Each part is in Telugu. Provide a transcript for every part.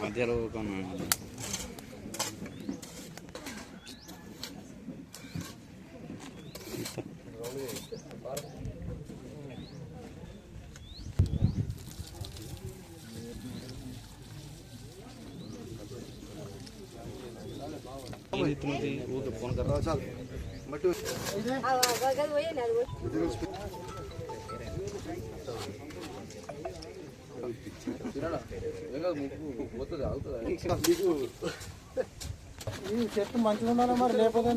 మధ్యలో फोन कर रहा చెట్టు మంచిగా ఉండాలి మరి లేకపోతే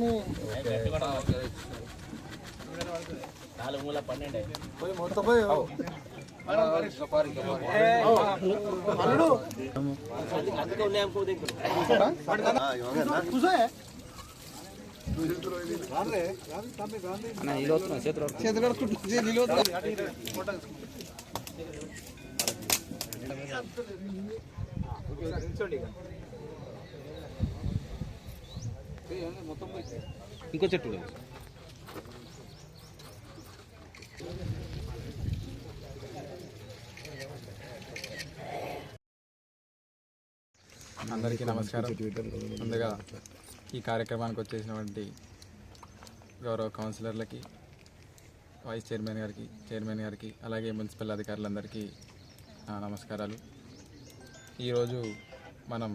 మొత్తం ఇంకో చెట్టు అందరికీ నమస్కారం. ముందుగా ఈ కార్యక్రమానికి వచ్చేసినటువంటి గౌరవ కౌన్సిలర్లకి, వైస్ చైర్మన్ గారికి అలాగే మున్సిపల్ అధికారులందరికీ నమస్కారాలు. ఈరోజు మనం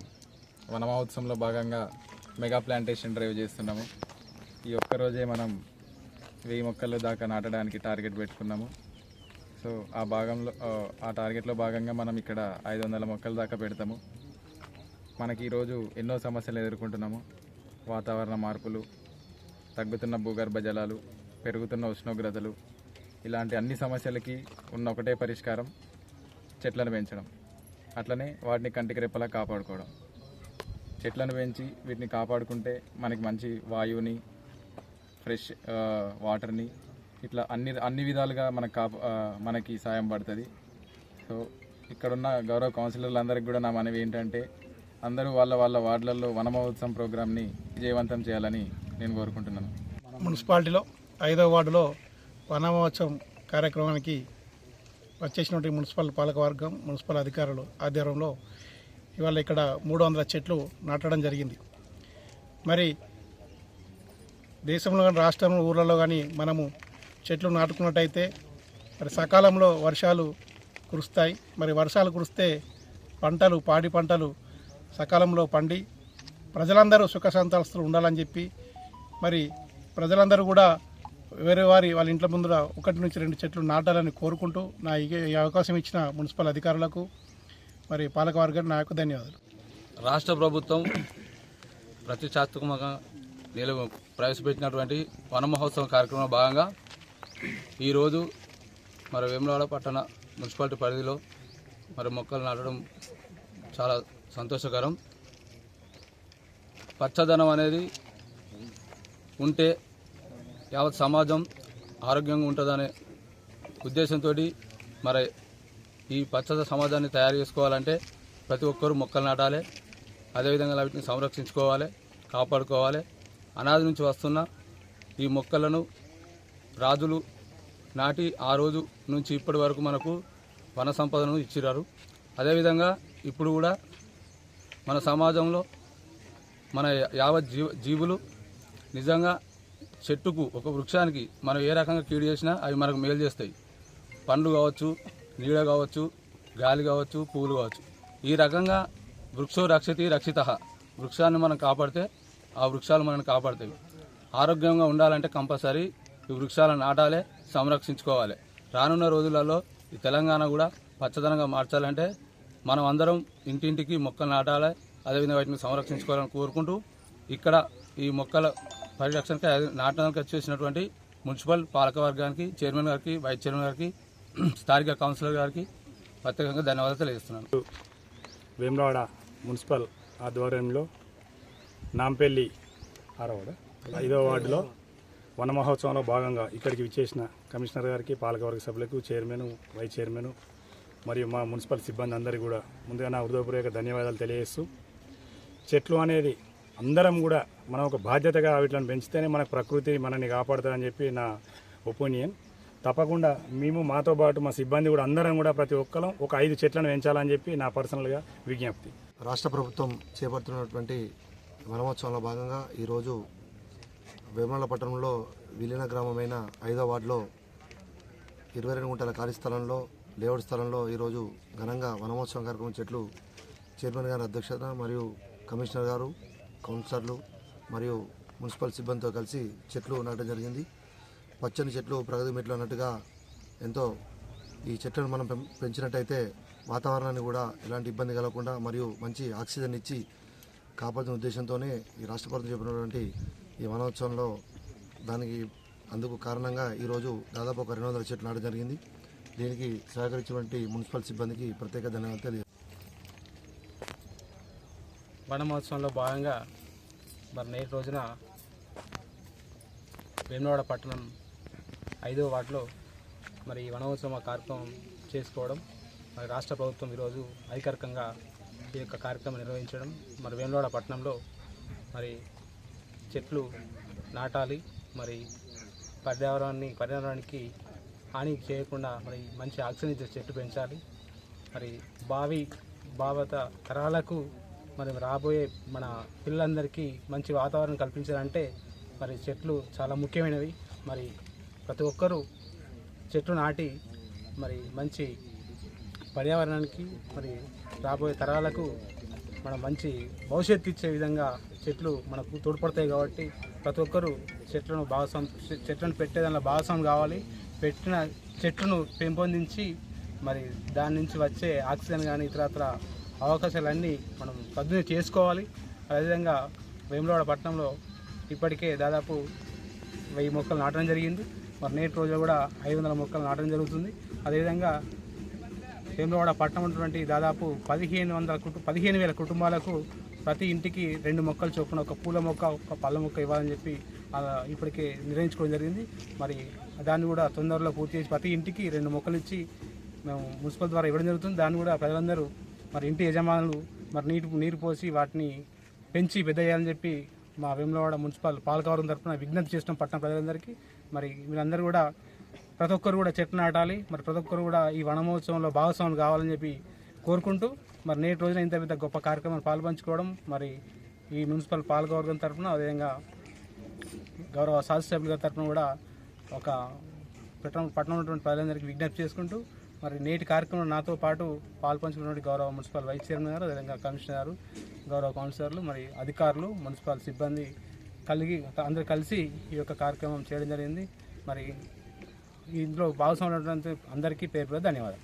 వన మహోత్సవంలో భాగంగా మెగా ప్లాంటేషన్ డ్రైవ్ చేస్తున్నాము. ఈ ఒక్కరోజే మనం 1000 మొక్కలు దాకా నాటడానికి టార్గెట్ పెట్టుకున్నాము. సో ఆ టార్గెట్లో భాగంగా మనం ఇక్కడ 500 మొక్కల దాకా పెడతాము. మనకి ఈరోజు ఎన్నో సమస్యలు ఎదుర్కొంటున్నాము. వాతావరణ మార్పులు, తగ్గుతున్న భూగర్భ జలాలు, పెరుగుతున్న ఉష్ణోగ్రతలు, ఇలాంటి అన్ని సమస్యలకి ఉన్న ఒకటే పరిష్కారం చెట్లను పెంచడం. అట్లనే వాటిని కంటికి రెప్పలా కాపాడుకోవడం. చెట్లను పెంచి వీటిని కాపాడుకుంటే మనకి మంచి వాయువుని, ఫ్రెష్ వాటర్ని, ఇట్లా అన్ని విధాలుగా మనకి సాయం పడుతుంది. సో ఇక్కడున్న గౌరవ కౌన్సిలర్లందరికీ కూడా నా మనవి ఏంటంటే అందరూ వాళ్ళ వార్డులలో వన మహోత్సవం ప్రోగ్రామ్ని విజయవంతం చేయాలని నేను కోరుకుంటున్నాను. మున్సిపాలిటీలో 5వ వార్డులో వన మహోత్సవం కార్యక్రమానికి వచ్చేసినటువంటి మున్సిపల్ పాలకవర్గం, మున్సిపల్ అధికారులు ఆధ్వర్యంలో ఇవాళ ఇక్కడ 300 చెట్లు నాటడం జరిగింది. మరి దేశంలో కానీ రాష్ట్రంలో ఊళ్ళలో కానీ మనము చెట్లు నాటుకున్నట్టయితే మరి సకాలంలో వర్షాలు కురుస్తాయి. మరి వర్షాలు కురిస్తే పాడి పంటలు సకాలంలో పండి ప్రజలందరూ సుఖ సంతోషాలు ఉండాలని చెప్పి మరి ప్రజలందరూ కూడా వాళ్ళ ఇంట్ల ముందర 1 నుంచి 2 చెట్లు నాటాలని కోరుకుంటూ ఈ అవకాశం ఇచ్చిన మున్సిపల్ అధికారులకు మరి పాలకవర్గానికి నా యొక్క ధన్యవాదాలు. రాష్ట్ర ప్రభుత్వం ప్రతిష్టాత్మకంగా ప్రవేశపెట్టినటువంటి వన మహోత్సవం కార్యక్రమంలో భాగంగా ఈరోజు మరి వేములవాడ పట్టణ మున్సిపాలిటీ పరిధిలో మరి మొక్కలు నాటడం చాలా సంతోషకరం. పచ్చదనం అనేది ఉంటే యావత్ సమాజం ఆరోగ్యంగా ఉంటుందనే ఉద్దేశంతో మరి ఈ పచ్చద సమాజాన్ని తయారు చేసుకోవాలంటే ప్రతి ఒక్కరూ మొక్కలు నాటాలి. అదేవిధంగా వీటిని సంరక్షించుకోవాలి, కాపాడుకోవాలి. అనాది నుంచి వస్తున్న ఈ మొక్కలను రాజులు నాటి ఆ రోజు నుంచి ఇప్పటి వరకు మనకు వన సంపదను ఇచ్చిరారు. అదేవిధంగా ఇప్పుడు కూడా మన సమాజంలో మన యావత్ జీవులు నిజంగా చెట్టుకు, ఒక వృక్షానికి మనం ఏ రకంగా కీడు చేసినా అవి మనకు మేలు చేస్తాయి. పండ్లు కావచ్చు, నీడ కావచ్చు, గాలి కావచ్చు, పువ్వులు కావచ్చు. ఈ రకంగా వృక్షో రక్షతి రక్షితః. వృక్షాన్ని మనం కాపాడితే ఆ వృక్షాలు మనల్ని కాపాడుతాయి. ఆరోగ్యంగా ఉండాలంటే కంపల్సరీ ఈ వృక్షాలను నాటాలి, సంరక్షించుకోవాలి. రానున్న రోజులలో ఈ తెలంగాణ కూడా పచ్చదనంగా మార్చాలంటే మనం అందరం ఇంటింటికి మొక్కలు నాటాలి, అదేవిధంగా వాటిని సంరక్షించుకోవాలని కోరుకుంటూ ఇక్కడ ఈ మొక్కల పరిరక్షణకి నాటడానికి వచ్చేసినటువంటి మున్సిపల్ పాలకవర్గానికి, చైర్మన్ గారికి, వైస్ చైర్మన్ గారికి, స్థానిక కౌన్సిలర్ గారికి ప్రత్యేకంగా ధన్యవాదాలు తెలియజేస్తున్నాను. వేములవాడ మున్సిపల్ ఆధ్వర్యంలో నాంపల్లి 5వ వార్డులో వన మహోత్సవంలో భాగంగా ఇక్కడికి విచ్చేసిన కమిషనర్ గారికి, పాలకవర్గ సభ్యులకు, చైర్మన్, వైస్ చైర్మన్ మరియు మా మున్సిపల్ సిబ్బంది అందరికీ కూడా ముందుగా నా హృదయపూర్వక ధన్యవాదాలు తెలియజేస్తూ, చెట్లు అనేది అందరం కూడా మనం ఒక బాధ్యతగా వీటిని పెంచితేనే మనకు ప్రకృతి మనల్ని కాపాడుతుందని చెప్పి నా ఒపీనియన్. తప్పకుండా మేము మాతో పాటు మా సిబ్బంది కూడా అందరం కూడా ప్రతి ఒక్కరం ఒక 5 చెట్లను పెంచాలని చెప్పి నా పర్సనల్గా విజ్ఞప్తి. రాష్ట్ర ప్రభుత్వం చేపడుతున్నటువంటి వనమోత్సవంలో భాగంగా ఈరోజు వేములవాడ పట్టణంలో విలీన గ్రామమైన 5వ వార్డులో 22 గుంటల ఖాళీ స్థలంలో లేఅవుట్ స్థలంలో ఈరోజు ఘనంగా వనమోత్సవం కార్యక్రమం చెట్లు చైర్మన్ గారి అధ్యక్షత మరియు కమిషనర్ గారు, కౌన్సిలర్లు మరియు మున్సిపల్ సిబ్బందితో కలిసి చెట్లు నాటడం జరిగింది. పచ్చని చెట్లు ప్రగతి మెట్లు అన్నట్టుగా ఎంతో ఈ చెట్లను మనం పెంచినట్టయితే వాతావరణాన్ని కూడా ఎలాంటి ఇబ్బంది కలగకుండా మరియు మంచి ఆక్సిజన్ ఇచ్చి కాపాడుతున్న ఉద్దేశంతోనే ఈ రాష్ట్ర ప్రభుత్వం చెప్పినటువంటి ఈ వనోత్సవంలో అందుకు కారణంగా ఈరోజు దాదాపు ఒక 200 చెట్లు నాటడం జరిగింది. దీనికి సహకరించినటువంటి మున్సిపల్ సిబ్బందికి ప్రత్యేక ధన్యవాదాలు తెలియజేస్తాను. వన మహోత్సవంలో భాగంగా మరి నేటి రోజున వేములవాడ పట్టణం 5వ వార్డులో మరి వనోత్సవ కార్యక్రమం చేసుకోవడం, మరి రాష్ట్ర ప్రభుత్వం ఈరోజు అధికారికంగా ఈ యొక్క కార్యక్రమం నిర్వహించడం, మరి వేములవాడ పట్టణంలో మరి చెట్లు నాటాలి, మరి పర్యావరణానికి హాని చేయకుండా మరి మంచి ఆక్సిజన్ ఇచ్చే చెట్లు పెంచాలి, మరి భావత తరాలకు మరి రాబోయే మన పిల్లలందరికీ మంచి వాతావరణం కల్పించాలంటే మరి చెట్లు చాలా ముఖ్యమైనవి. మరి ప్రతి ఒక్కరూ చెట్లు నాటి మరి మంచి పర్యావరణానికి మరి రాబోయే తరాలకు మనం మంచి భవిష్యత్తు ఇచ్చే విధంగా చెట్లు మనకు తోడ్పడతాయి. కాబట్టి ప్రతి ఒక్కరూ చెట్లను పెట్టేదానిలో భాగస్వామి కావాలి. పెట్టిన చెట్లను పెంపొందించి మరి దాని నుంచి వచ్చే ఆక్సిజన్ కానీ ఇతరత్ర అవకాశాలన్నీ మనం సద్వినియోగం చేసుకోవాలి. అదేవిధంగా వేములవాడ పట్టణంలో ఇప్పటికే దాదాపు 1000 మొక్కలు నాటడం జరిగింది. మరి నేటి రోజులో కూడా 500 మొక్కలు నాటడం జరుగుతుంది. అదేవిధంగా వేములవాడ పట్టణం ఉన్నటువంటి దాదాపు 15,000 కుటుంబాలకు ప్రతి ఇంటికి 2 మొక్కలు చొప్పున, ఒక పూల మొక్క, ఒక పళ్ళ మొక్క ఇవ్వాలని చెప్పి ఇప్పటికే నిర్ణయించుకోవడం జరిగింది. మరి దాన్ని కూడా తొందరలో పూర్తి చేసి ప్రతి ఇంటికి 2 మొక్కలు ఇచ్చి మేము మున్సిపల్ ద్వారా ఇవ్వడం జరుగుతుంది. దాన్ని కూడా ప్రజలందరూ మరి ఇంటి యజమానులు మరి నీరు పోసి వాటిని పెంచి పెద్ద చేయాలని చెప్పి మా వేములవాడ మున్సిపల్ పాలకవర్గం తరఫున విజ్ఞప్తి చేసిన పట్టణ ప్రజలందరికీ. మరి వీళ్ళందరూ కూడా ప్రతి ఒక్కరు కూడా చెట్లు నాటాలి, మరి ప్రతి ఒక్కరు కూడా ఈ వనమహోత్సవంలో భాగస్వాములు కావాలని చెప్పి కోరుకుంటూ, మరి నేటి రోజున ఇంత పెద్ద గొప్ప కార్యక్రమాన్ని పాల్పంచుకోవడం మరి ఈ మున్సిపల్ పాలకవర్గం తరఫున, అదేవిధంగా గౌరవ శాసనసభ్యుల గారి తరఫున కూడా ఒక పట్టణంలో ఉన్నటువంటి ప్రజలందరికీ విజ్ఞప్తి చేసుకుంటూ, మరి నేటి కార్యక్రమంలో నాతో పాటు పాల్పంచుకున్నటువంటి గౌరవ మున్సిపల్ వైస్ చైర్మన్ గారు, అదేవిధంగా కమిషనర్ గారు, గౌరవ కౌన్సిలర్లు, మరి అధికారులు, మున్సిపల్ సిబ్బంది అందరూ కలిసి ఈ యొక్క కార్యక్రమం చేయడం జరిగింది. మరి ఇందులో భాగస్వామ్యం అందరికీ పేరు ధన్యవాదాలు.